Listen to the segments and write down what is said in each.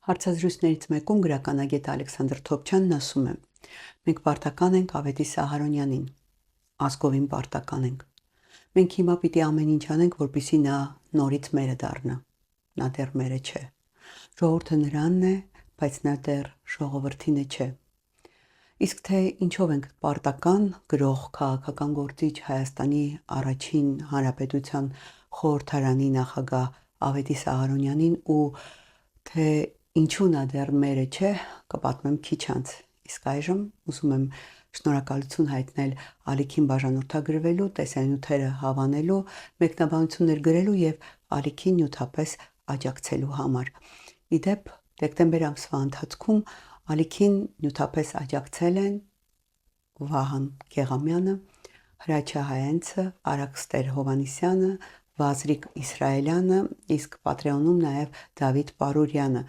Հարցազրույցներից մեկում գրականագետ Ալեքսանդր Թոփչյանն ասում է. մենք պարտական ենք Ավետիս Սահարոնյանին, ազգովին պարտական ենք։ Մենք հիմա պիտի ամեն ինչ անենք, որպեսզի նա նորից մերը դառնա։ Նա դեռ մերը չէ։ Ժողովուրդը նրանն է, բայց նա դեռ ժողովրդինը չէ։ Իսկ թե ինչով ենք պարտական, գրող քաղաքական գործիչ Հայաստանի առաջին հանրապետության խորհրդարանի նախագահ Ավետիս Սահարոնյանին ու թե ինչու նա դեռ մերը չէ, կպատմեմ քիչ անց։ Իսկ այժմ ուզում եմ շնորհակալություն հայտնել ալիքին բաժանորդագրվելու, տեսանյութերը հավանելու, մեկնաբանություններ գրելու եւ ալիքին նյութապես աջակցելու համար։ Ի դեպ, դեկտեմբեր ամսվա ընթացքում ալիքին նյութապես աջակցել են Վահան Գեղամյանը, Հրաչյա Հայենցը, Արաքստեր Հովհաննիսյանը, Վազրիկ Իսրայելյանը, իսկ Patreon-ում նաև Դավիթ Պարուրյանը։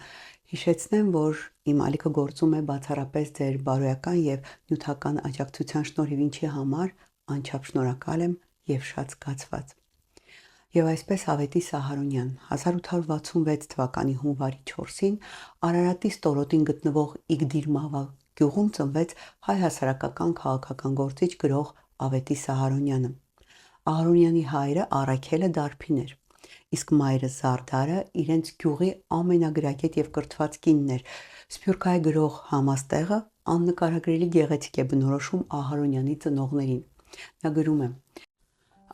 Հիշեցնեմ, որ իմ ալիքը գործում է բացառապես ձեր բարոյական եւ նյութական աջակցության շնորհիվ, ինչի համար անչափ շնորհակալ եմ եւ շատ զգացված։ Եվ այսպես Ավետիս Սահարոնյան 1866 թվականի հունվարի 4-ին Արարատի ստորոտին գտնվող Իգդիր-Մավա գյուղում ծնվեց հայ հասարակական քաղաքական գործիչ գրող Ավետիս Սահարոնյանը։ Ահարոնյանի հայրը Առաքելը Դարբին էր, իսկ մայրը Զարդարը իրենց գյուղի ամենագրագետ եւ կրթված կինն էր։ Սփյուռքահայ գրող Համաստեղը աննկարագրելի գեղեցիկ է բնորոշում Ահարոնյանի ծնողներին։ Նա գրում է.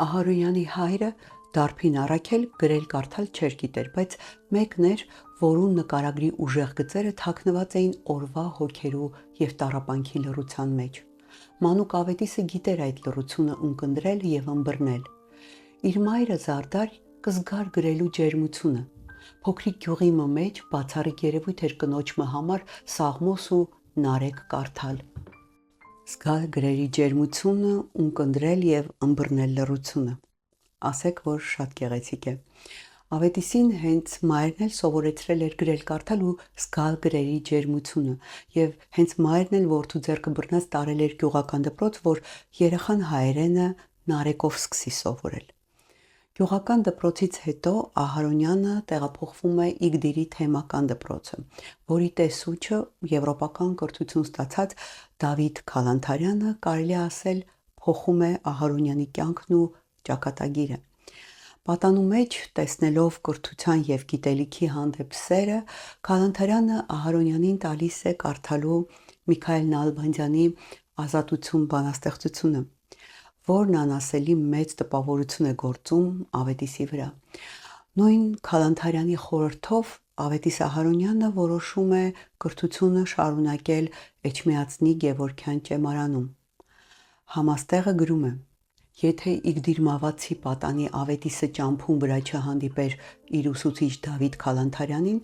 Ահարոնյանի հայրը Դարբին Առաքել գրել-կարդալ չէր գիտեր, բայց մեկն էր, որուն նկարագրի ուժեղ գծերը թաքնված էին օրվա հոգերու եւ տառապանքի լռության մեջ։ Մանուկ Ավետիսը գիտեր այդ լռությունը ունկնդրել եւ ըմբռնել։ Իր մայրը Զարդար կզգար գրելու ջերմությունը։ Փոքրիկ գյուղի մեջ բացառիկ երևույթ էր կնոջը համար սաղմոս ու նարեկ կարդալ։ Զգալ գրերի ջերմությունը, ունկնդրել եւ ըմբռնել լռությունը։ Ասեք, որ շատ գեղեցիկ է։ Ավետիսին հենց մայրն էլ սովորեցրել էր գրել-կարդալ ու զգալ գրերի ջերմությունը, եւ հենց մայրն էլ որդու ձեռքը բռնած տարել էր գյուղական դպրոց, որ երեխան հայերենը նարեկով սկսի սովորել։ Գյուղական դպրոցից հետո Ահարոնյանը տեղափոխվում է Իգդիրի թեմական դպրոցը, որի տեսուչը եվրոպական կրթություն ստացած Դավիթ Քալանթարյանը կարելի ասել փոխում է Ահարոնյանի կյանքն ու ճակատագիրը։ Պատանու մեջ տեսնելով կրթության եւ գիտելիքի հանդեպ սերը, Քալանթարյանը Ահարոնյանին տալիս է կարդալու Միքայել Նալբանդյանի Ազատություն բանաստեղծությունը, որն անասելի մեծ տպավորություն է գործում Ավետիսի վրա։ Նույն Քալանթարյանի խորհրդով Ավետիս Ահարոնյանը որոշում է կրթությունը շարունակել Էջմիածնի Գևորգյան ճեմարանում։ Համաստեղը գրում է. Եթե Իգդիր-Մավացի պատանի Ավետիսը ճամփուն վրա չհանդիպեր իր ուսուցիչ Դավիթ Քալանթարյանին,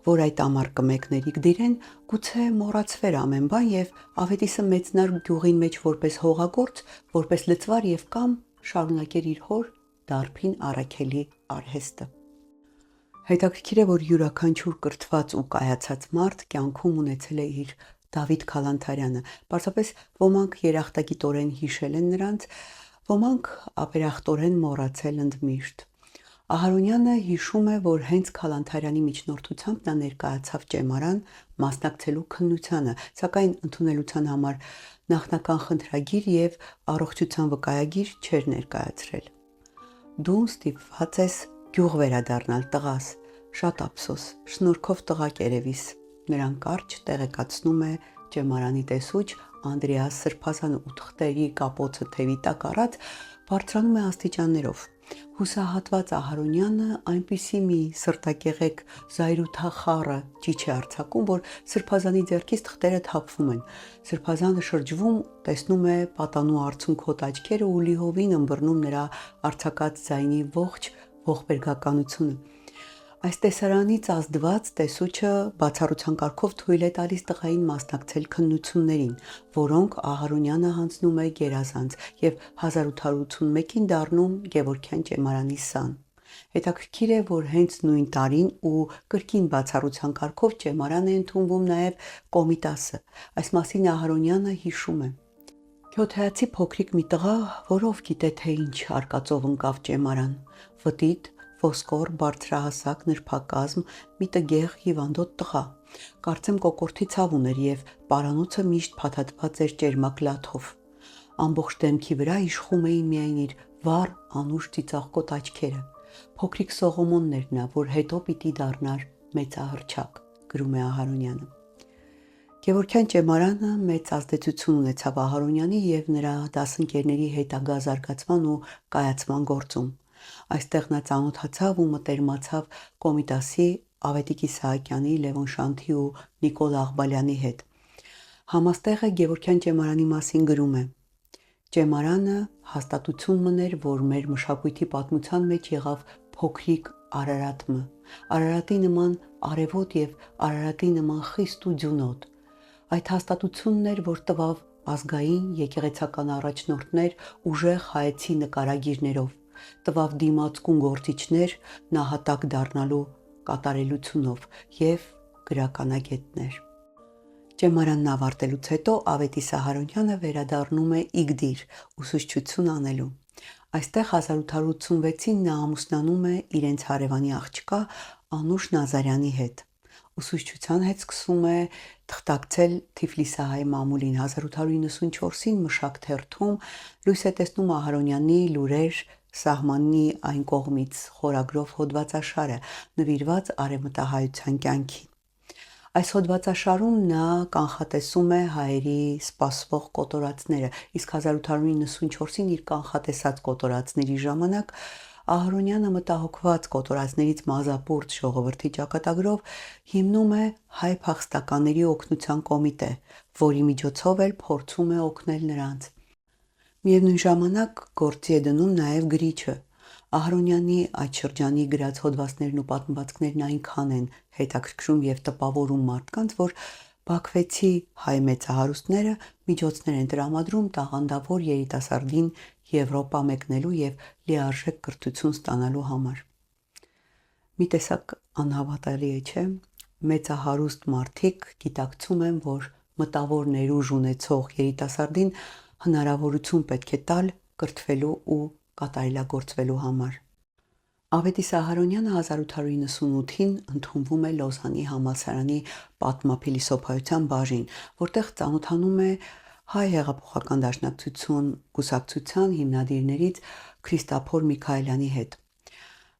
որ այդ ամառ կմեկներ Իգդիրեն, գուցե մոռացվեր ամեն բան եւ Ավետիսը մեծնար գյուղին մեջ որպես հողագործ, որպես լծվար եւ կամ շարունակեր իր հոր Դարբին Առաքելի արհեստը։ Հետաքրքիր է, որ յուրաքանչյուր կրթված ու կայացած մարդ կյանքում ունեցել է իր Դավիթ Քալանթարյանը, պարզապես ոմանք երախտագիտորեն հիշել են նրանց, ոմանք ապերախտորեն մոռացել ընդմիշտ։ Ահարոնյանը հիշում է, որ հենց Քալանթարյանի միջնորդությամբ նա ներկայացավ ճեմարան մասնակցելու քննությանը, սակայն ընդունելության համար նախնական խնդրագիր եւ առողջության վկայագիր չէր ներկայացրել։ Դու ստիպված ես գյուղ վերադառնալ, տղաս, շատ ափսոս, շնորհքով տղա կերևիս, նրան կարճ տեղեկացնում է ճեմարանի տեսուչ Անդրեաս Սրբազանը ու թղթերի կապոցը թևի տակ առած բարձրանում է աստիճաններով։ Հուսահատված Ահարոնյանը այնպիսի մի սրտակեղեկ զայրույթախառը ճիչ է արձակում, որ Սրբազանի ձեռքից թղթերը թափվում են։ Սրբազանը շրջվում, տեսնում է պատանու արցունք հոտ աչքերը ու լիովին ըմբռնում նրա արձակած ձայնի ողջ ողբերգականությունը։ Այս տեսարանից ազդված տեսուչը բացառության կարգով թույլ է տալիս տղային մասնակցել քննություններին, որոնք Ահարոնյանը հանձնում է գերազանց եւ 1881-ին դառնում Գևորգյան ճեմարանի սան։ Հետաքրքիր է, որ հենց նույն տարին ու կրկին բացառության կարգով ճեմարան է ընդունվում նաեւ Կոմիտասը։ Այս մասին Ահարոնյանը հիշում է. Քյոթայացի փոքրիկ մի տղա, որով գիտե թե ինչ արկածով ընկավ ճեմարան, վտիտ, ոսկոր, բարձրահասակ, նրբակազմ, մի տգեղ հիվանդոտ տղա։ Կարծեմ կոկորդի ցավ ուներ եւ պարանոցը միշտ փաթաթված էր ճերմակ լաթով։ Ամբողջ դեմքի վրա իշխում էին միայն իր վառ, անուշ ծիծաղկոտ աչքերը։ Փոքրիկ Սողոմոնն էր նա, որ հետո պիտի դառնար մեծահռչակ, գրում է Ահարոնյանը։ Գևորգյան ճեմարանը մեծ ազդեցություն ունեցավ Ահարոնյանի եւ նրա դասընկերների հետագա զարգացման ու կայացման գործում։ Այստեղ նա ծանոթացավ ու մտերմացավ Կոմիտասի, Ավետիք Իսահակյանի, Լևոն Շանթի ու Նիկոլ Աղբալյանի հետ։ Համաստեղը Գևորգյան ճեմարանի մասին գրում է. Ճեմարանը հաստատություն մներ, որ մեր մշակույթի պատմության մեջ եղավ փոքրիկ Արարատը, Արարատի նման արևոտ եւ Արարատի նման խիստ ու ձյունոտ։ Այդ հաստատությունն էր, որ տվավ ազգային եկեղեցական առաջնորդներ ուժեղ հայեցի նկարագիրներով, տվավ դիմացկուն գործիչներ նահատակ դառնալու կատարելությունով եւ գրականագետներ։ Ճեմարանն ավարտելուց հետո Ավետիս Ահարոնյանը վերադառնում է Իգդիր ուսուցչություն անելու։ Այստեղ 1886-ին նա ամուսնանում է իրենց հարևանի աղջկա Անուշ Նազարյանի հետ։ Ուսուցչության հետ սկսում է թղթակցել Թիֆլիսահայ մամուլին։ 1894-ին Մշակ թերթում լույս է տեսնում Ահարոնյանի «Լուրեր սահմանի այն կողմից» խորագրով հոդվածաշարը, նվիրված արևմտահայության կյանքին։ Այս հոդվածաշարում նա կանխատեսում է հայերի սպասվող կոտորածները, իսկ 1894-ին իր կանխատեսած կոտորածների ժամանակ Ահարոնյանը մտահոգված կոտորածներից մազապուրծ ժողովրդի ճակատագրով հիմնում է հայ փախստականների օգնության կոմիտե, որի միջոցով էլ փորձում է օգնել նրանց։ Միևնույն ժամանակ գործի է դնում նաև գրիչը։ Ահարոնյանի այդ շրջանի գրած հոդվածներն ու պատմվածքներն այնքան են հետաքրքրում եւ տպավորում մարդկանց, որ բաքվեցի հայ մեծահարուստները միջոցներ են տրամադրում տաղանդավոր երիտասարդին Եվրոպա մեկնելու եւ լիարժեք կրթություն ստանալու համար։ Մի տեսակ անհավատալի է, չէ՞։ Մեծահարուստ մարդիկ գիտակցում են, որ մտավոր ներուժ ունեցող երիտասարդին հնարավորություն պետք է տալ կրթվելու ու կատարելագործվելու համար։ Ավետիս Ահարոնյանը 1898-ին ընդունվում է Լոզանի համալսարանի պատմափիլիսոփայության բաժին, որտեղ ծանոթանում է հայ հեղափոխական դաշնակցություն կուսակցության հիմնադիրներից Քրիստափոր Միքայելյանի հետ։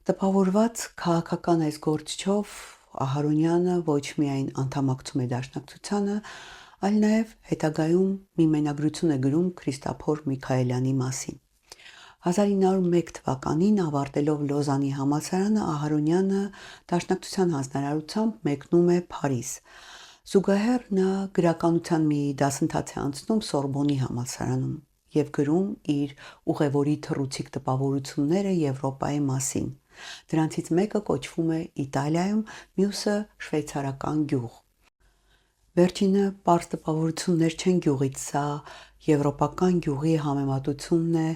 Տպավորված քաղաքական այս գործչով Ահարոնյանը ոչ միայն անդամակցում է դաշնակցությանը, այլ նաև հետագայում մի մենագրություն է գրում Քրիստափոր Միքայելյանի մասին։ 1901 թվականին ավարտելով Լոզանի համալսարանը Ահարոնյանը դաշնակցության հանձնարարությամբ մեկնում է Փարիզ։ Զուգահեռ նա գրականության մի դասընթաց է անցնում Սորբոնի համալսարանում եւ գրում իր ուղևորի թռուցիկ տպավորությունները Եվրոպայի մասին։ Դրանցից մեկը կոչվում է Իտալիայում, մյուսը շվեյցարական գյուղ։ Վերջինը պարզ տպավորություններ չեն գյուղից, սա եվրոպական գյուղի համեմատությունն է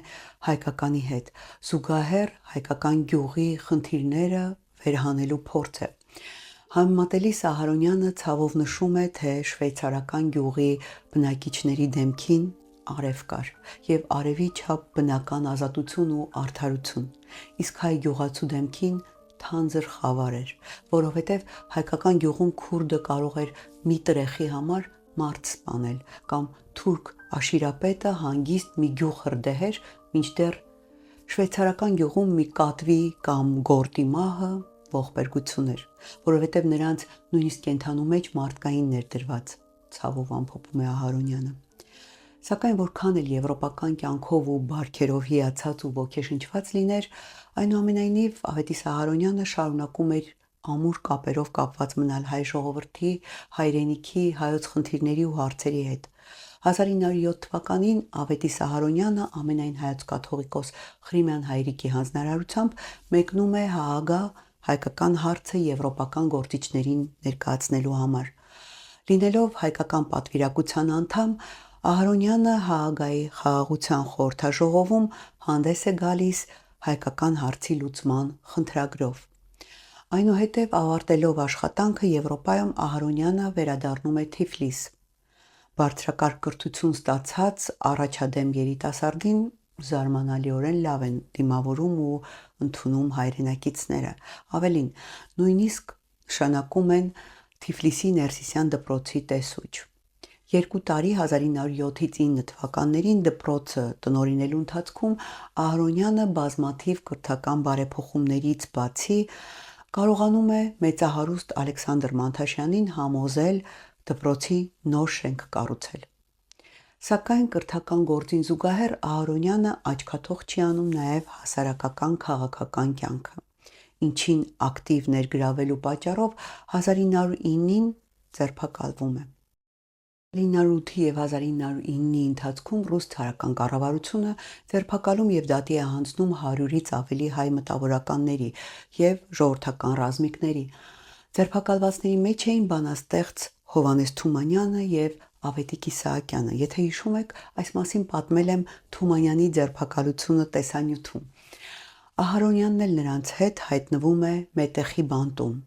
հայկականի հետ, զուգահեռ հայկական գյուղի խնդիրները վերհանելու փորձ է։ Համեմատելիս Ահարոնյանը ցավով նշում է, թե շվեյցարական գյուղի բնակիչների դեմքին արև կար եւ արևի չափ բնական ազատություն ու արդարություն, իսկ հայ գյուղացու դեմքին թանձր խավար էր, որովհետև հայկական գյուղում քուրդը կարող էր մի տրեխի համար մարդ սպանել կամ թուրք աշիրապետը հանգիստ մի գյուղ հրդեհեր, մինչդեռ շվեյցարական գյուղում մի կատվի կամ գորտի մահը ողբերգություն էր, որովհետև նրանց նույնիսկ կենդանու մեջ մարդկային ներդրված, ցավով ամփոփում է Ահարոնյանը։ Սակայն որքան էլ եվրոպական կյանքով ու բարքերով հիացած ու ոգեշնչված լիներ, այնուամենայնիվ Ավետիս Ահարոնյանը շարունակում էր ամուր կապերով կապված մնալ հայ ժողովրդի, հայրենիքի, հայոց խնդիրների ու հարցերի հետ։ 1907 թվականին Ավետիս Ահարոնյանը ամենայն հայոց կաթողիկոս Ղրիմյան հայրիկի հանձնարարությամբ մեկնում է Հաագա հայկական հարցը եվրոպական գործիչներին ներկայացնելու համար։ Լինելով հայկական պատվիրակության անդամ, Ահարոնյանը Հաագայի խաղաղության խորհրդաժողովում հանդես է գալիս հայկական հարցի լուծման խնդրագրով։ Այնուհետև ավարտելով աշխատանքը Եվրոպայում Ահարոնյանը վերադառնում է Թիֆլիս։ Բարձրակարգ կրթություն ստացած առաջադեմ երիտասարդին զարմանալիորեն լավ են դիմավորում ու ընդունում հայրենակիցները։ Ավելին, նույնիսկ նշանակում են Թիֆլիսի Ներսիսյան դպրոցի տեսուչ։ 2 տարի 1907-ից 9 թվականներին դպրոցը տնօրինելու ընթացքում Ահարոնյանը բազմաթիվ կրթական բարեփոխումներից բացի կարողանում է մեծահարուստ Ալեքսանդր Մանթաշյանին համոզել դպրոցի նոր շենք կառուցել։ Սակայն կրթական գործին զուգահեռ Ահարոնյանը աչքաթող չի անում նաև հասարակական քաղաքական կյանքը, ինչին ակտիվ ներգրավելու պատճառով 1909-ին ձերբակալվում է։ 1908-ի եւ 1909-ի ընթացքում ռուս ցարական կառավարությունը ձերբակալում եւ դատի է հանձնում 100-ից ավելի հայ մտավորականների եւ ժողովրդական ռազմիկների։ Ձերբակալվածների մեջ էին բանաստեղծ Հովհաննես Թումանյանը եւ Ավետիք Իսահակյանը։ Եթե հիշում եք, այս մասին պատմել եմ Թումանյանի ձերբակալությունը տեսանյութում։ Ահարոնյանն էլ նրանց հետ հայտնվում է Մետեխի բանտում,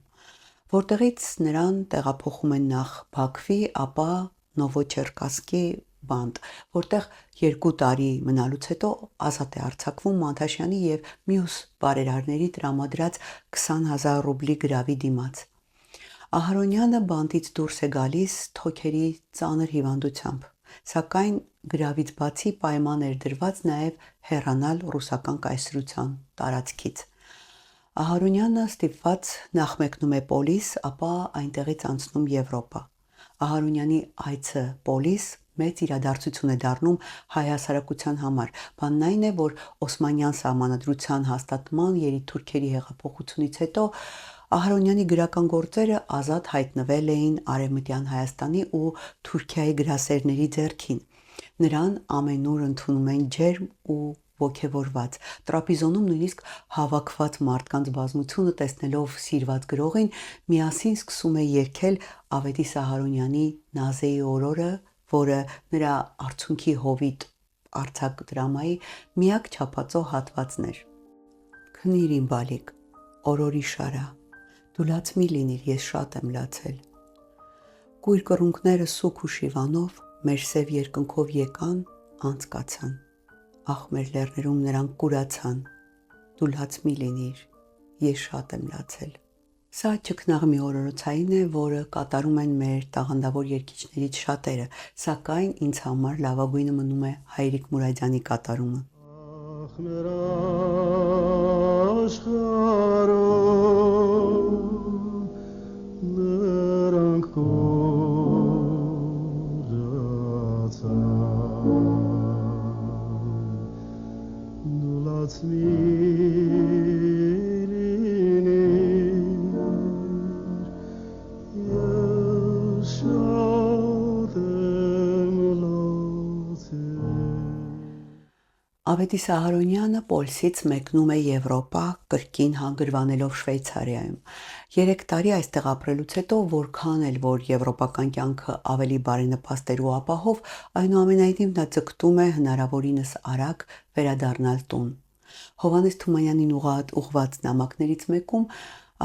որտեղից նրան տեղափոխում են նախ Բաքվի, ապա Նովոչերկասկի բանտ, որտեղ 2 տարի մնալուց հետո ազատ է արձակվում Մանթաշյանի եւ մյուս բարերարների տրամադրած 20,000 ռուբլի գրավի դիմաց։ Ահարոնյանը բանտից դուրս է գալիս թոքերի ծանր հիվանդությամբ, սակայն գրավից բացի պայման էր դրված նաև հեռանալ ռուսական կայսրության տարածքից։ Ահարոնյանը ստիպված նախ մեկնում է Պոլիս, ապա այնտեղից անցնում Եվրոպա։ Ահարոնյանի այցը Պոլիս մեծ իրադարձություն է դառնում հայ հասարակության համար։ Բանն այն է, որ Օսմանյան սահմանադրության հաստատման երիտթուրքերի հեղափոխությունից հետո Ահարոնյանի գրական գործերը ազատ հայտնվել էին Արևմտյան Հայաստանի ու Թուրքիայի գրասերների ձեռքին։ Նրան ամենուր ընդունում են ջերմ ու ոգևորված։ Տրապիզոնում նույնիսկ հավաքված մարդկանց բազմությունը տեսնելով սիրված գրողին միասին սկսում է երգել Ավետիս Ահարոնյանի Նազեի օրորը, որը նրա Արցունքի հովիտ արձակ դրամայի միակ չափածո հատվածն էր։ Քնիր իմ բալիկ, օրորի շարա, դու լաց մի լինիր, ես շատ եմ լացել։ Կույր կռունկները սուք ու շիվանով մեր սև երկնքով եկան, անցկացան։ Ախ, մեր լեռներում նրանք կուրացան, դու լաց մի լինիր, ես շատ եմ լացել։ Սա ճգնաղ մի օրորոցային է, որը կատարում են մեր տաղանդավոր երգիչներից շատերը, սակայն ինձ համար լավագույնը մնում է Հայրիկ Մուրադյանի կատարումը։ Ախ, մեր աշխարհում նրանք Ավետիս Ահարոնյանը Պոլսից մեկնում է Եվրոպա, կրկին հանգրվանելով Շվեյցարիայում։ 3 տարի այստեղ ապրելուց հետո որքան էլ որ եվրոպական կյանքը ավելի բարենպաստ էր ու ապահով, այնուամենայնիվ նա ձգտում է հնարավորինս արագ վերադառնալ տուն։ Հովհաննես Թումանյանին ուղղված նամակներից մեկում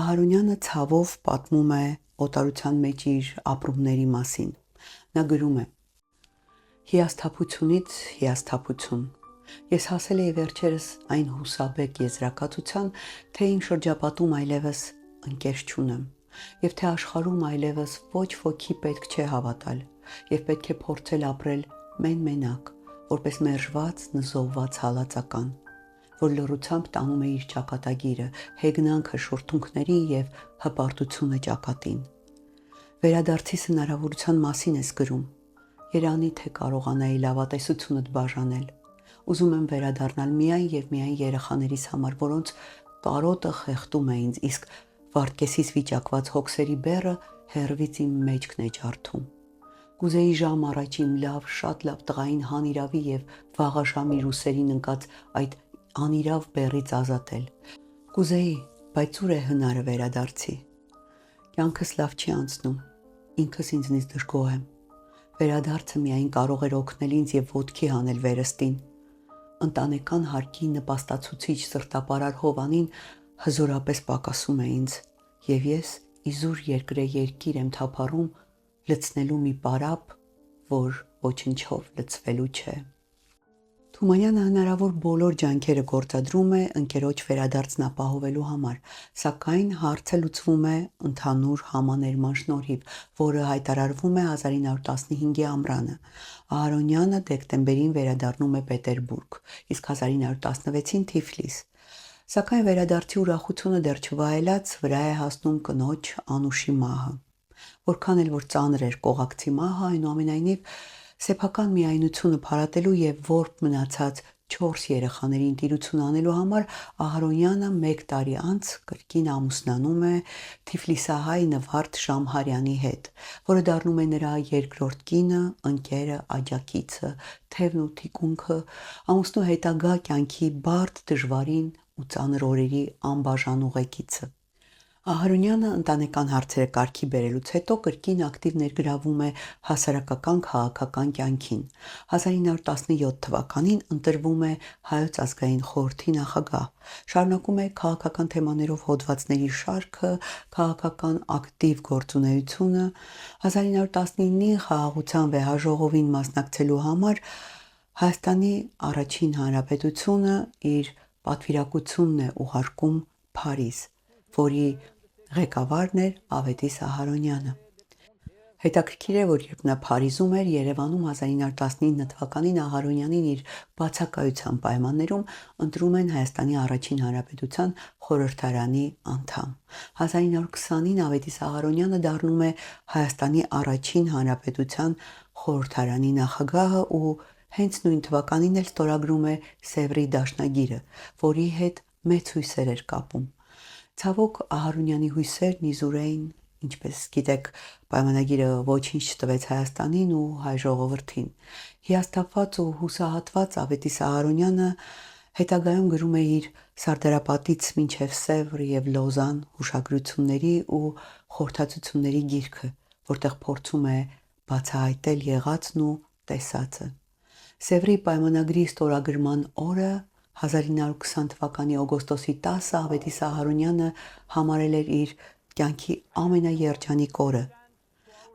Ահարոնյանը ցավով պատմում է օտարության մեջ իր ապրումների մասին։ Նա գրում է. Հիասթափությունից հիասթափություն։ Ես հասել էի վերջերս այն հուսաբեկ եզրակացության, թե իմ շրջապատում այլևս ընկեր չունեմ, եւ թե աշխարհում այլևս ոչ ոքի պետք չէ հավատալ, եւ պետք է փորձել ապրել մենակ, որպես մերժված, նզովված հալածական, որ լռությամբ տանում է իր ճակատագիրը, հեգնանքը շուրթունքների եւ հպարտությունը ճակատին։ Վերադարձիս հնարավորության մասին ես գրում։ Երանի թե կարողանայի լավատեսությունդ բաժանել։ Ուզում եմ վերադառնալ միայն եւ միայն երեխաներիս համար, որոնց կարոտը խեղդում է ինձ, իսկ վարդկեսից վիճակված հոգսերի բեռը հերվից իմ մեջքն է ջարդում։ Կուզեի ժամ առաջ իմ լավ, շատ լավ տղային հանիրավի եւ վաղաժամի ռուսերին ընկած այդ անիրավ բեռից ազատել։ Կուզեի, բայց ուր է հնարը վերադարձի։ Կյանքս լավ չի անցնում, ինքս ինձնից դժգոհ եմ։ Վերադարձը միայն կարող էր օգնել ինձ եւ ոտքի հանել վերստին։ Ընտանեկան հարկի նպաստացուցիչ սրտապարար Հովանին հզորապես պակասում է ինձ, եւ ես իզուր երկրե երկիր եմ թափառում լցնելու մի պարապ, որ ոչնչով լցվելու չէ։ Թումանյանը հնարավոր բոլոր ջանքերը գործադրում է ընկերոջ վերադարձն ապահովելու համար, սակայն հարցը լուծվում է ընդհանուր համաներման շնորհիվ, որը հայտարարվում է 1915-ի ամռանը։ Ահարոնյանը դեկտեմբերին վերադառնում է Պետերբուրգ, իսկ 1916-ին Թիֆլիս։ Սակայն վերադարձի ուրախությունը դեռ չվայելած վրա է հասնում կնոջ Անուշի մահը։ Որքան էլ որ ծանր էր կողակցի մահը, այնուամենայնիվ սեփական միայնությունը փարատելու եւ որբ մնացած 4 երեխաներին տիրություն անելու համար Ահարոնյանը 1 տարի անց կրկին ամուսնանում է Թիֆլիսահայ Նվարդ Շամհարյանի հետ, որը դառնում է նրա երկրորդ կինը, ընկերը, աջակիցը, թևն ու թիկունքը, ամուսնու հետագա կյանքի բարդ, դժվարին ու ծանր օրերի անբաժան ուղեկիցը։ Ահարոնյանը ընտանեկան հարցերը կարգի բերելուց հետո կրկին ակտիվ ներգրավում է հասարակական քաղաքական կյանքին։ 1917 թվականին ընտրվում է Հայոց ազգային խորհրդի նախագահ, շարունակում է քաղաքական թեմաներով հոդվածների շարքը, քաղաքական ակտիվ գործունեությունը, 1919-ի խաղաղության վեհաժողովին մասնակցելու համար Հայաստանի առաջին հանրապետությունը իր պատվիրակությունն է ուղարկում Փարիզ, որի ղեկավարն էր Ավետիս Ահարոնյանը։ Հետաքրքիր է, որ երբ նա Փարիզում էր, Երևանում 1919 թվականին Ահարոնյանին իր բացակայության պայմաններում ընտրում են Հայաստանի առաջին հանրապետության խորհրդարանի անդամ։ 1920-ին Ավետիս Ահարոնյանը դառնում է Հայաստանի առաջին հանրապետության խորհրդարանի նախագահը ու հենց նույն թվականին էլ ստորագրում է Սևրի դաշնագիրը, որի հետ մեծ հույսեր էր կապում։ Ցավոք Ահարոնյանի հույսերն իզուր էին, ինչպես գիտեք, պայմանագիրը ոչինչ չտվեց Հայաստանին ու հայ ժողովրդին։ Հիասթափված ու հուսահատված Ավետիս Ահարոնյանը հետագայում գրում է իր Սարդարապատից մինչև Սևր եւ Լոզան հուշագրությունների ու խորհրդածությունների գիրքը, որտեղ փորձում է բացահայտել եղածն ու տեսածը։ Սևրի պայմանագրի ստորագրման օրը 1920 թվականի օգոստոսի 10-ը Ավետիս Ահարոնյանը համարել էր իր կյանքի ամենաերջանիկ օրը,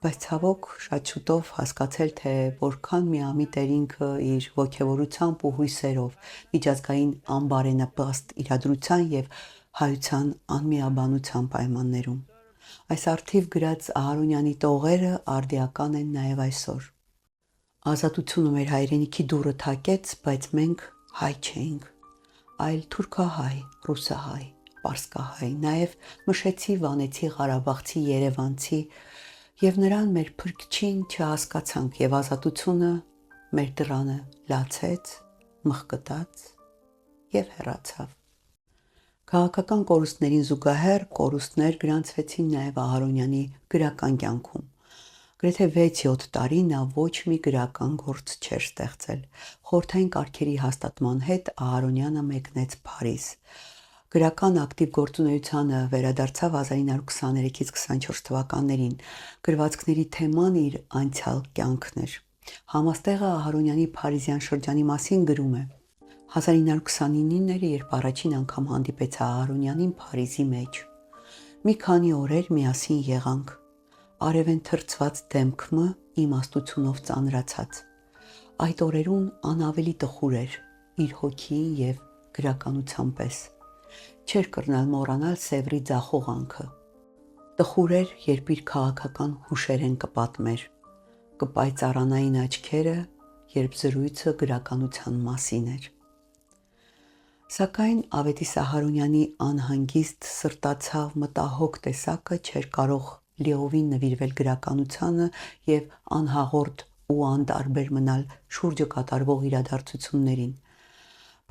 բայց ցավոք շատ շուտով հասկացել, թե որքան միամիտ էր ինքը իր ոգևորությամբ ու հույսերով միջազգային անբարենպաստ իրադրության եւ հայության անմիաբանության պայմաններում։ Այս առթիվ գրած Ահարոնյանի տողերը արդիական են նաեւ այսօր։ Ազատությունը մեր հայրենիքի դուռը թակեց, բայց մենք հայ չէինք, այլ թուրքահայ, ռուսահայ, պարսկահայ, նաև մշեցի, վանեցի, ղարաբաղցի, երևանցի, եւ նրան մեր փրկչին չհասկացանք եւ ազատությունը մեր դռանը լացեց, մղկտաց եւ հեռացավ։ Քաղաքական կորուստներին զուգահեռ կորուստներ գրանցվեցին նաև Ահարոնյանի գրական կյանքում։ Գրեթե 6-7 տարի նա ոչ մի գրական գործ չէր ստեղծել։ Խորհրդային կարգերի հաստատման հետ Ահարոնյանը մեկնեց Փարիզ։ Գրական ակտիվ գործունեությանը վերադարձավ 1923-ից 24 թվականներին։ Գրվածքների թեման իր անցյալ կյանքն էր։ Համաստեղը Ահարոնյանի փարիզյան շրջանի մասին գրում է. 1929-ին էր, երբ առաջին անգամ հանդիպեցա Ահարոնյանին Փարիզի մեջ։ Մի քանի օրեր միասին եղանք։ Արևեն թրծված դեմքմը իմաստությունով ծանրացած։ Այդ օրերուն անավելի տխուր էր իր հոգիին եւ գրականության պես։ Չէր կրնալ մոռանալ Սևրի ձախողանքը։ Տխուր էր, երբ իր քաղաքական հուշերեն կպատմեր, կպայծառանային աչքերը, երբ զրույցը գրականության մասին էր։ Սակայն Ավետիս Ահարոնյանի անհանգիստ սրտացավ մտահոգ տեսակը չէր կարող լիովին նվիրվել գրականությանը եւ անհաղորդ ու անտարբեր մնալ շուրջը կատարվող իրադարձություններին։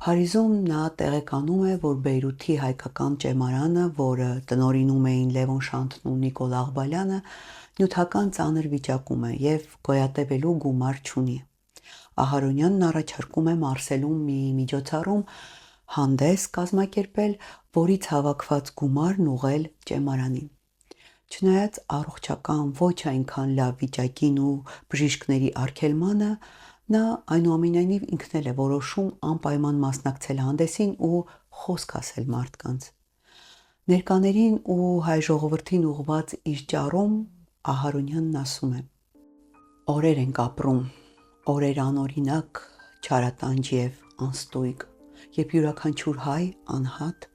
Փարիզում նա տեղեկանում է, որ Բեյրութի հայկական ճեմարանը, որը տնօրինում էին Լևոն Շանթն ու Նիկոլ Աղբալյանը, նյութական ծանր վիճակում է եւ գոյատևելու գումար չունի։ Ահարոնյանն առաջարկում է Մարսելում մի միջոցառում հանդես կազմակերպել, որից հավաքված գումարն ուղղել ճեմարանին։ Չնայած առողջական ոչ այնքան լավ վիճակին ու բժիշկների արգելմանը, նա այնուամենայնիվ ինքն էլ է որոշում անպայման մասնակցել հանդեսին ու խոսք ասել մարդկանց։ Ներկաներին ու հայ ժողովրդին ուղված իր ճառում Ահարոնյանն ասում է. «Օրեր ենք ապրում, օրեր անօրինակ, չարատանջ եւ անստույգ, երբ յուրաքանչյուր հայ անհատ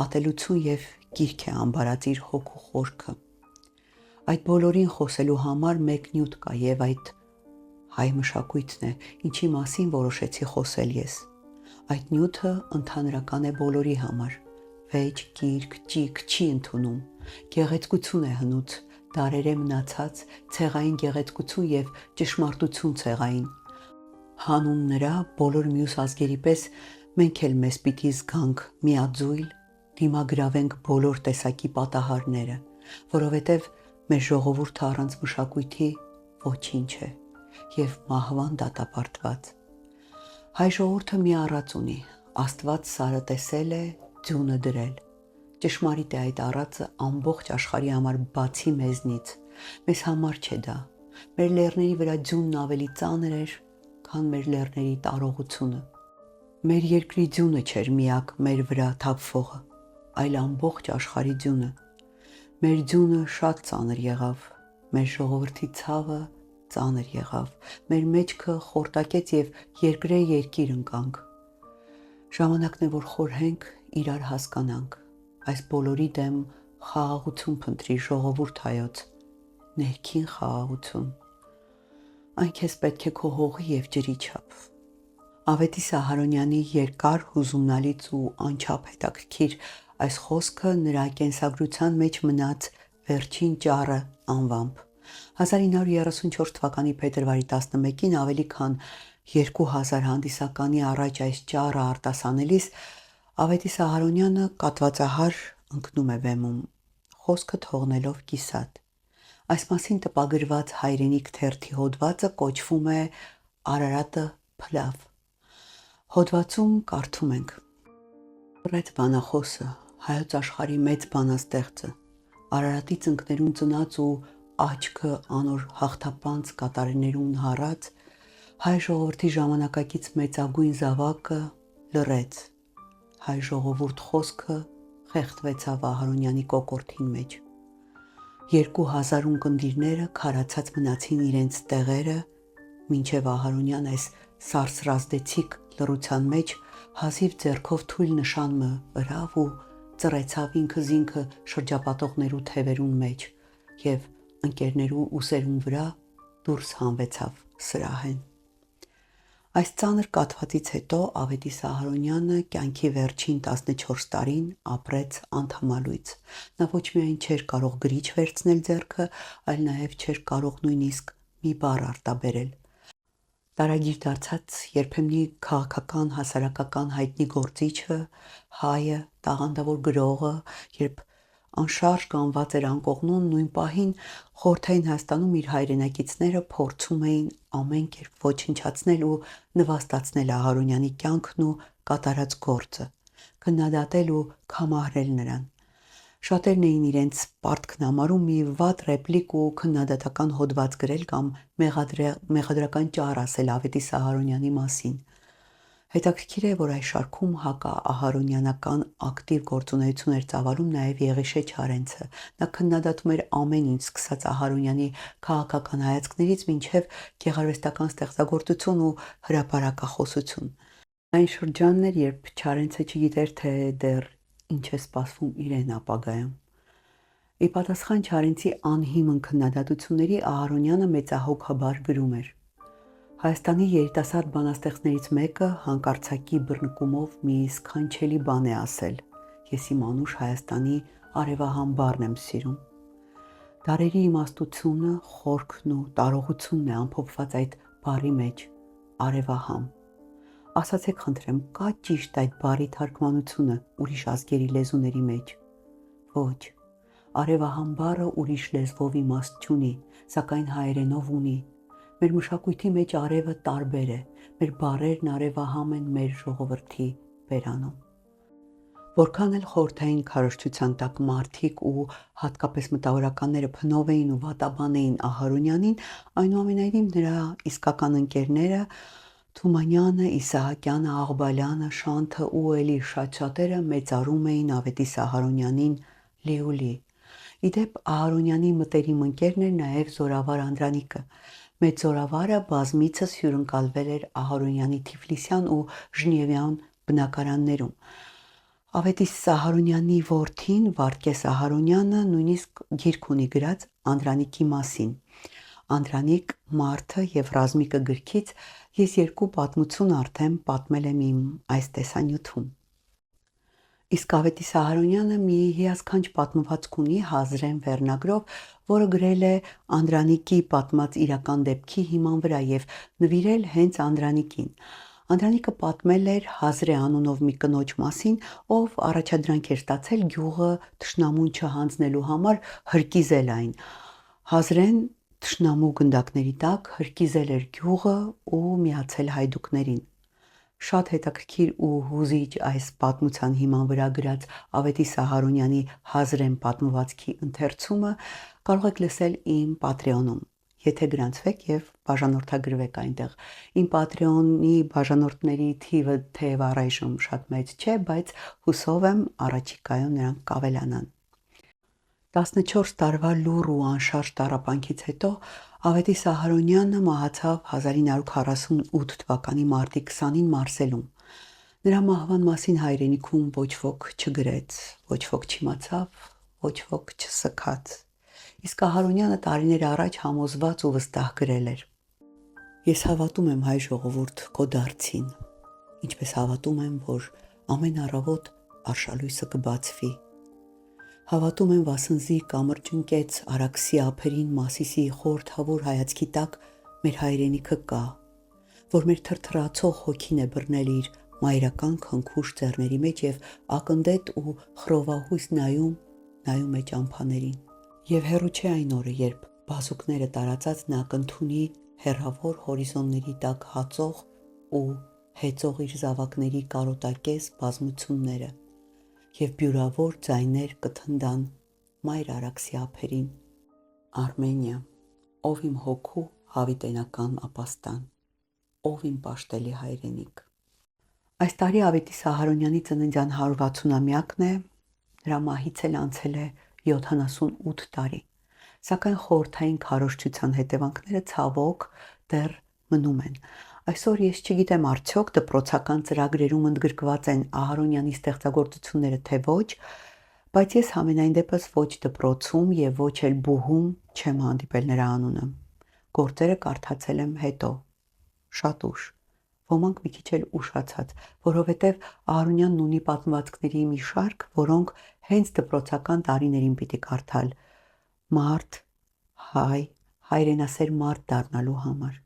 ատելություն եւ գիրք է ամբարած իր հոգու խորքը։ Այդ բոլորին խոսելու համար մեկ նյութ կա եւ այդ հայ մշակույթն է, ինչի մասին որոշեցի խոսել ես։ Այդ նյութը ընդհանրական է բոլորի համար։ Վեճ, գիրք, ճիգ չի ընդունում։ Գեղեցկություն է հնուց, դարեր է մնացած ցեղային գեղեցկություն եւ ճշմարտություն ցեղային։ Հանուն նրա բոլոր մյուս ազգերի պես մենք էլ մեզ պիտի զգանք միաձույլ, դիմագրավենք բոլոր տեսակի պատահարները, որովհետև մեր ժողովուրդը առանց մշակույթի ոչինչ է եւ մահվան դատապարտված։ Հայ ժողովուրդը մի առած ունի, Աստված սարը տեսել է, ձյունը դրել։ Ճշմարիտ է այդ առածը ամբողջ աշխարհի համար բացի մեզնից, մեզ համար չէ դա։ Մեր լեռների վրա ձյունն ավելի ծանր էր, քան մեր լեռների տարողությունը։ Մեր երկրի ձյունը չէր միակ մեր վրա թափվողը, այլ ամբողջ աշխարհի ձյունը։ Մեր ձյունը շատ ծանր եղավ, մեր ժողովրդի ցավը ծանր եղավ, մեր մեջքը խորտակեց եւ երկրե երկիր ընկանք։ Ժամանակն է, որ խորհենք, իրար հասկանանք, այս բոլորի դեմ խաղաղություն փնտրի ժողովուրդ հայոց, ներքին խաղաղություն։ Այն քեզ պետք է քո հողի եւ ջրի չափ։ Ավետիս Ահարոնյանի երկար, հուզումնալից ու անչափ հետաքրքիր այս խոսքը նրա կենսագրության մեջ մնաց վերջին ճառը անվամբ։ 1934 թվականի փետրվարի 11-ին ավելի քան 2000 հանդիսականի առաջ այս ճառը արտասանելիս Ավետիս Ահարոնյանը կատվածահար ընկնում է վեմում, խոսքը թողնելով կիսատ։ Այս մասին տպագրված հայրենիք թերթի հոդվածը կոչվում է Արարատը փլավ։ Հոդվածում կարդում ենք. Ռեդ բանախոսը, հայոց աշխարհի մեծ բանաստեղծը, Արարատի ծնկներուն ծնած ու աչքը անոր հաղթապանց կատարներուն հառած, հայ ժողովրդի ժամանակակից մեծագույն զավակը լռեց, հայ ժողովուրդ խոսքը խեղդվեցավ Ահարոնյանի կոկորդին մեջ։ 2000 ունկնդիրները քարացած մնացին իրենց տեղերը, մինչև Ահարոնյան այս սարսրազդեցիկ լռության մեջ հազիվ ձեռքով թույլ նշան մը ըրավ ու ծռեցավ ինքզինքը շրջապատողներու թևերուն մեջ եւ ընկերներու ուսերուն վրա դուրս հանվեցավ սրահեն։ Այս ծանր կաթվածից հետո Ավետիս Ահարոնյանը կյանքի վերջին 14 տարին ապրեց անդամալույց։ Նա ոչ միայն չէր կարող գրիչ վերցնել ձեռքը, այլ նաև չէր կարող նույնիսկ մի բառ արտաբերել։ Տարագիր դարձած երբեմնի քաղաքական, հասարակական հայտնի գործիչը, հայը, տաղանդավոր գրողը, երբ անշարժ կանված էր անկողնուն, նույն պահին Խորհրդային Հայաստանում իր հայրենակիցները փորձում էին ամեն կերպ ոչնչացնել ու նվաստացնել Ահարոնյանի կյանքն ու կատարած գործը, քննադատել ու քամահարել նրան։ Շատերն էին իրենց պարտքն համարում մի վատ ռեպլիկ ու քննադատական հոդված գրել կամ մեղադրական ճառ ասել Ավետիս Ահարոնյանի մասին։ Հետաքրքիր է, որ այս շարքում հակաահարոնյանական ակտիվ գործունեություն էր ծավալում նաև Եղիշե Չարենցը։ Նա քննադատում էր ամեն ինչ, սկսած Ահարոնյանի քաղաքական հայացքներից մինչև գեղարվեստական ստեղծագործություն ու հրապարակախոսություն։ Այն շրջանն էր, երբ Չարենցը չգիտեր, թե դեռ ինչ է սպասվում իրեն ապագայում։ Ի պատասխան Չարենցի անհիմն քննադատությունների Ահարոնյանը մեծահոգաբար գրում էր. Հայաստանի երիտասարդ բանաստեղծներից մեկը հանկարծակի բռնկումով մի սքանչելի բան է ասել. Ես իմ անուշ Հայաստանի արևահամբարն եմ սիրում։ Դարերի իմաստությունը, խորքն ու տարողությունն է ամփոփված այդ բառի մեջ՝ արևահամ։ Ասացեք խնդրեմ, կա ճիշտ այդ բառի թարգմանությունը ուրիշ ազգերի լեզուների մեջ։ Ոչ, արևահամ բառը ուրիշ լեզվով իմաստ չունի, սակայն հայերենով ունի։ Մեր մշակույթի մեջ արևը տարբեր է, մեր բառերն արևահամ են մեր ժողովրդի բերանում։ Որքան էլ խորհրդային քարոզչության տակ մարդիկ ու հատկապես մտավորականները փնով էին ու վատաբան էին Ահարոնյանին, այնուամենայնիվ նրա իսկական ընկերները Թումանյանը, Իսահակյանը, Աղբալյանը, Շանթը ու էլի շատերը մեծարում էին Ավետիս Ահարոնյանին լիուլի։ Իդեպ Ահարոնյանի մտերիմ ընկերն էր նաև Զորավար Անդրանիկը։ Մեծ զորավարը բազմիցս հյուրընկալվել էր Ահարոնյանի Թիֆլիսյան ու Ժնևյան բնակարաններում։ Ավետիս Սահարոնյանի որդին Վարդգես Ահարոնյանը նույնիսկ գիրք ունի գրած Անդրանիկի մասին։ Անդրանիկ, Մարդը եւ Ռազմիկը գրքից ես երկու պատմություն արդեն պատմել եմ իմ այս տեսանյութում։ Իսկ Ավետիս Սահարոնյանը մի հիասքանչ պատմվածք ունի Հազրեն վերնագրով, որը գրել է Անդրանիկի պատմած իրական դեպքի հիման վրա եւ նվիրել հենց Անդրանիկին։ Անդրանիկը պատմել էր Հազրե անունով մի կնոջ մասին, ով առաջադրանք էր ստացել գյուղը թշնամուն չհանձնելու համար հրկիզել այն։ Հազրեն թշնամու գնդակների տակ հրկիզել էր գյուղը ու միացել հայդուկներին։ Շատ հետաքրքիր ու հուզիչ այս պատմության հիման վրա գրած Ավետի Սահարոնյանի Հազրեն պատմվածքի ընթերցումը կարող եք լսել իմ Patreon-ում, եթե գրանցվեք եւ բաժանորդագրվեք այնտեղ։ Իմ Patreon-ի բաժանորդների թիվը թեև առայժմ շատ մեծ չէ, բայց հուսով եմ առաջիկայում նրանք կավելանան։ 14 տարվա լուռ ու անշարժ տառապանքից հետո Ավետի Սահարոնյանը մահացավ 1948 թվականի մարտի 20-ին Մարսելում։ Նրա մահվան մասին հայրենիքում ոչ ոք չգրեց, ոչ ոք չիմացավ, ոչ ոք չսքաց։ Իսկ Ահարոնյանը տարիներ առաջ համոզված ու վստահ գրել էր. Ես հավատում եմ հայ ժողովուրդ քո դարձին, ինչպես հավատում եմ, որ ամեն առավոտ արշալույսը կբացվի։ Հավատում եմ վասնզի կամրջնկեց Արաքսի ափերին Մասիսի խորհրդավոր հայացքի տակ մեր հայրենիքը կա, որ մեր թրթրացող հոգին է բռնել իր մայրական քնքուշ ձեռների մեջ եւ ակնդետ ու խռովահույս նայում է ճամփաներին։ Եվ հեռու չէ այն օրը, երբ բազուկները տարածած նա կընդունի հեռավոր հորիզոնների տակ հացող ու հեծող իր զավակների կարոտակես բազմությունները եւ բյուրավոր ձայներ կթնդան մայր Արաքսի ափերին։ Արմենիա, ով իմ հոգու հավիտենական ապաստան, ով իմ պաշտելի հայրենիք։ Այս տարի Ավետի Սահարոնյանի ծննդյան 160-ամյակն է, նրա մահից էլ անցել է 78 տարի, սակայն խորհրդային քարոզչության հետևանքները ցավոք դեռ մնում են։ Այսօր ես չգիտեմ արդյոք դպրոցական ծրագրերում ընդգրկված են Ահարոնյանի ստեղծագործությունները թե ոչ, բայց ես համենայն դեպս ոչ դպրոցում եւ ոչ էլ բուհում չեմ հանդիպել նրա անունը։ Գործերը կարդացել եմ հետո, շատ ուշ, ոմանք մի քիչ էլ ուշացած, որովհետեւ Ահարոնյանն ունի պատմվածքների մի շարք, որոնք հենց դպրոցական տարիներին պիտի կարդալ մարդ, հայրենասեր մարդ դառնալու համար։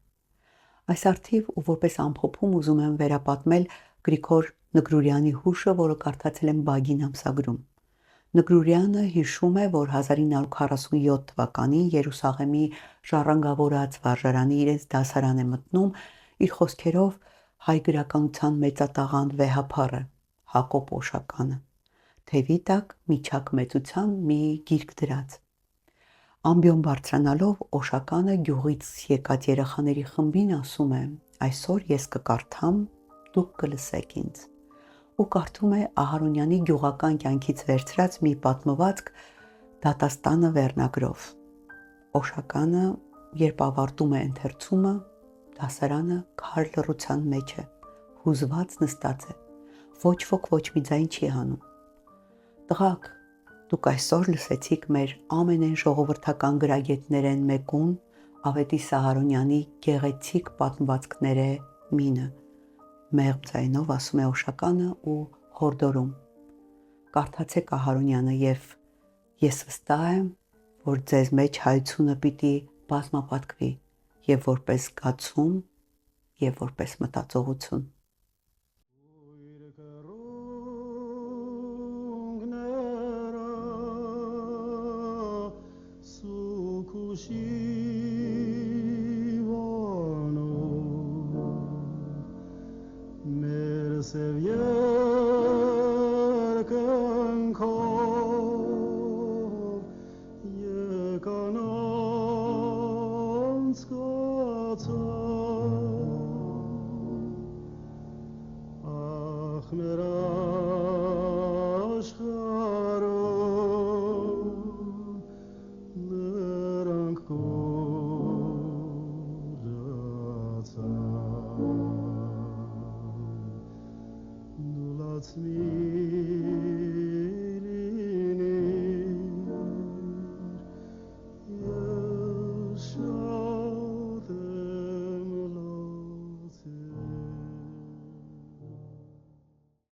Այս արդիվ ու որպես ամփոփում ուզում եմ վերապատմել Գրիգոր Նգրուրյանի հուշը, որը կարդացել եմ Բագին ամսագրում։ Նգրուրյանը հիշում է, որ 1947 թվականին Երուսաղեմի ժառանգավորած վարժարանի իրենց դասարան է մտնում իր խոսքերով հայ գրականության մեծատաղանդ վեհափառը Հակոբ Օշականը, թևի տակ միջակ մեծության մի գիրք դրած։ Ամբիոն բարձրանալով Օշականը գյուղից եկած երեխաների խմբին ասում է. այսօր ես կկարդամ, դուք կլսեք ինձ։ Ու կարդում է Ահարոնյանի գյուղական կյանքից վերցրած մի պատմվածք դատաստանը վերնագրով։ Օշականը, երբ ավարտում է ընթերցումը, դասարանը քար լռության մեջ է, հուզված նստած է, ոչ ոք ոչ մի ձայն չի հանում։ Տղաք, դուք այսօր լսեցիք մեր ամենայն ժողովրդական գրագետներեն մեկուն Ավետի Սահարոնյանի գեղեցիկ պատմվածքները մինը, մեղմ ձայնով ասում է Օշականը ու հորդորում։ Կարդացեք Ահարոնյանը եւ ես վստահ եմ, որ ձեզ մեջ հայությունը պիտի բազմապատկվի եւ որպես զգացում եւ որպես մտածողություն։ Sevgili